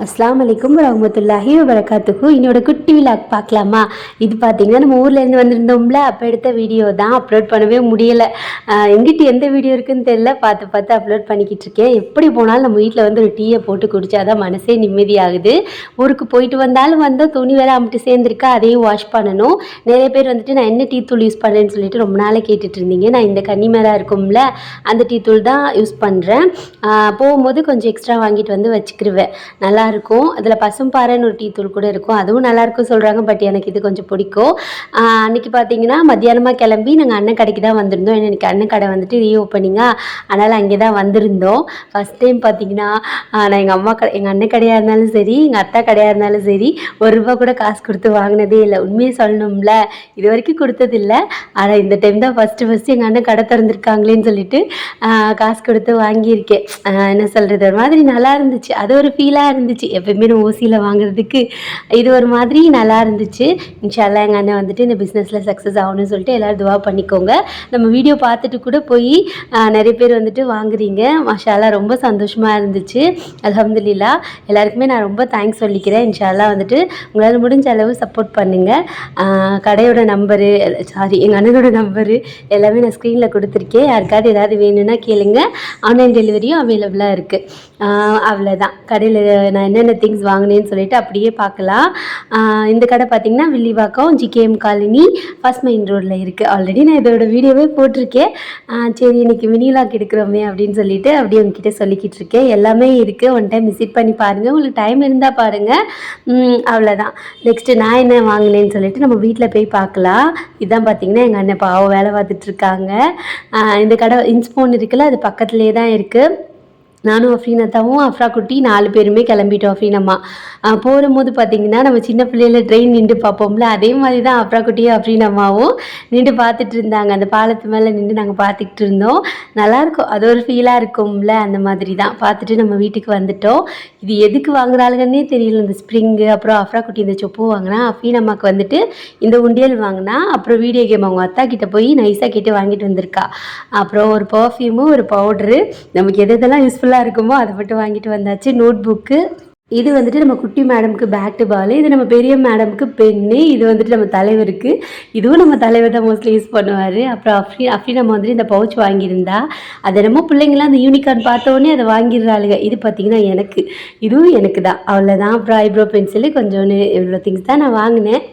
அஸ்ஸலாமு அலைக்கும் வரஹ்மத்துல்லாஹி வபரகாத்துஹு. என்னோட குட்டி விலாக் பார்க்கலாமா? இது பார்த்தீங்கன்னா நம்ம ஊர்லேருந்து வந்திருந்தோம்ல, அப்போ எடுத்த வீடியோ தான். அப்லோட் பண்ணவே முடியலை. எங்கிட்ட எந்த வீடியோ இருக்குதுன்னு தெரியல, பார்த்து பார்த்து அப்லோட் பண்ணிக்கிட்டு இருக்கேன். எப்படி போனாலும் நம்ம வீட்டில் வந்து ஒரு டீயை போட்டு குடித்தாதான் மனசே நிம்மதியாகுது. ஊருக்கு போயிட்டு வந்தாலும் வந்தோம், துணி வேறு அம்பிட்டு சேர்ந்துருக்கா, அதையும் வாஷ் பண்ணணும். நிறைய பேர் வந்துட்டு நான் என்ன டீ தூள் யூஸ் பண்ணுறேன்னு சொல்லிட்டு ரொம்ப நாளே கேட்டுட்டு இருந்தீங்க. நான் இந்த கன்னிமேரா இருக்கும்ல, அந்த டீ தூள் தான் யூஸ் பண்ணுறேன். போகும்போது கொஞ்சம் எக்ஸ்ட்ரா வாங்கிட்டு வந்து வச்சுக்கிருவேன். நல்லாயிருக்கும். அதில் பசும்பாறைன்னு ஒரு டீ தூள் கூட இருக்கும், அதுவும் நல்லாயிருக்கும் சொல்கிறாங்க. பட் எனக்கு இது கொஞ்சம் பிடிக்கும். அன்றைக்கி பார்த்தீங்கன்னா மத்தியானமாக கிளம்பி நாங்கள் அண்ணன் கடைக்கு தான் வந்திருந்தோம். ஏன்னா எனக்கு அண்ணன் கடை வந்துட்டு ரீஓப்பனிங்கா, அதனால் அங்கே தான் வந்திருந்தோம். ஃபஸ்ட் டைம் பார்த்தீங்கன்னா நான் எங்கள் அண்ணன் கடையாக இருந்தாலும் சரி, எங்கள் அத்தா கடையாக இருந்தாலும் சரி, ₹1 கூட காசு கொடுத்து வாங்கினதே இல்லை. உண்மையை சொல்லணும்ல, இது வரைக்கும் கொடுத்ததில்லை. ஆனால் இந்த டைம் தான் ஃபஸ்ட்டு எங்கள் அண்ணன் கடை திறந்துருக்காங்களேன்னு சொல்லிட்டு காசு கொடுத்து வாங்கியிருக்கேன். என்ன சொல்கிறது, ஒரு மாதிரி நல்லா இருந்துச்சு. அது ஒரு ஃபீலாக இருந்துச்சு. எப்போயுமே நம்ம ஓசியில் வாங்குறதுக்கு இது ஒரு மாதிரி நல்லா இருந்துச்சு. இன்ஷா அல்லாஹ் எங்கள் அண்ணன் வந்துட்டு இந்த பிஸ்னஸில் சக்ஸஸ் ஆகணும்னு சொல்லிட்டு எல்லோரும் துவா பண்ணிக்கோங்க. நம்ம வீடியோ பார்த்துட்டு கூட போய் நிறைய பேர் வந்துட்டு வாங்குறீங்க. மாஷா அல்லாஹ் ரொம்ப சந்தோஷமாக இருந்துச்சு. அல்ஹம்துலில்லாஹ். எல்லாருக்குமே நான் ரொம்ப தேங்க்ஸ் சொல்லிக்கிறேன். இன்ஷா அல்லாஹ் வந்துட்டு உங்களால் முடிஞ்ச அளவு சப்போர்ட் பண்ணுங்கள். கடையோட நம்பரு, எங்கள் அண்ணனோட நம்பரு எல்லாமே நான் ஸ்க்ரீனில் கொடுத்துருக்கேன். யாருக்காவது ஏதாவது வேணும்னா கேளுங்க. ஆன்லைன் டெலிவரியும் அவைலபிளாக இருக்குது. அவ்வளோதான். கடையில் நான் என்னென்ன திங்ஸ் வாங்கினேன்னு சொல்லிட்டு அப்படியே பார்க்கலாம். இந்த கடை பார்த்திங்கன்னா Villivakkam GKM colony first main ரோடில் இருக்குது. ஆல்ரெடி நான் இதோட வீடியோவே போட்டிருக்கேன். சரி இன்றைக்கி மினிலாக் எடுக்கிறோமே அப்படின்னு சொல்லிட்டு அப்படியே உங்ககிட்ட சொல்லிக்கிட்டு இருக்கேன். எல்லாமே இருக்குது, ஒன் டைம் விசிட் பண்ணி பாருங்கள். உங்களுக்கு டைம் இருந்தால் பாருங்கள். அவ்வளோதான். நெக்ஸ்ட்டு நான் என்ன வாங்கினேன்னு சொல்லிட்டு நம்ம வீட்டில் போய் பார்க்கலாம். இதுதான் பார்த்திங்கன்னா எங்கள் அண்ணன் பாவம் வேலை பார்த்துட்ருக்காங்க. இந்த கடை இன்ஸ்போன் இருக்குல்ல, அது பக்கத்துலேயே தான் இருக்குது. நானும் அஃப்ரீனத்தாவும் அஃப்ரா குட்டி 4 பேருமே கிளம்பிட்டோம். அஃப்ரீனம்மா போகும்போது பார்த்திங்கன்னா நம்ம சின்ன பிள்ளையில ட்ரெயின் நின்று பார்ப்போம்ல, அதே மாதிரி தான் அஃப்ரா குட்டியும் அஃப்ரீனம்மாவும் நின்று பார்த்துட்டு இருந்தாங்க. அந்த பாலத்து மேலே நின்று நாங்கள் பார்த்துக்கிட்டு இருந்தோம். நல்லாயிருக்கும், அது ஒரு ஃபீலாக இருக்கும்ல, அந்த மாதிரி தான் பார்த்துட்டு நம்ம வீட்டுக்கு வந்துட்டோம். இது எதுக்கு வாங்குறாளுங்கன்னே தெரியல. இந்த ஸ்ப்ரிங்கு, அப்புறம் அஃப்ரா குட்டி இந்த சொப்பு வாங்கினா, அஃப்ரீனம்மாவுக்கு வந்துட்டு இந்த உண்டியல் வாங்கினா, அப்புறம் வீடியோ கேம் அவங்க அத்தா கிட்டே போய் நைஸாக கேட்டு வாங்கிட்டு வந்திருக்கா. அப்புறம் ஒரு பர்ஃப்யூமு, ஒரு பவுட்ரு, நமக்கு எதெல்லாம் யூஸ்ஃபுல்லாக இருக்குமோ அதை மட்டும் வாங்கிட்டு வந்தாச்சு. நோட் புக்கு, இது வந்துட்டு நம்ம குட்டி மேடமுக்கு பேட் பால், இது நம்ம பெரிய மேடமுக்கு பென்னு, இது வந்துட்டு நம்ம தலைவருக்கு, இதுவும் நம்ம தலைவர் தான் மோஸ்ட்லி யூஸ் பண்ணுவார். அப்புறம் அப்படி நம்ம வந்துட்டு இந்த பவுச் வாங்கியிருந்தா, அதை என்னமோ பிள்ளைங்களாம் அந்த யூனிகார்ன் பார்த்தோன்னே அதை வாங்கிடுறாளுங்க. இது பார்த்திங்கன்னா எனக்கு, இதுவும் எனக்கு தான். அவ்வளோதான். அப்புறம் ஐப்ரோ பென்சிலு கொஞ்சோன்னு இவ்வளோ திங்ஸ் தான் நான் வாங்கினேன்.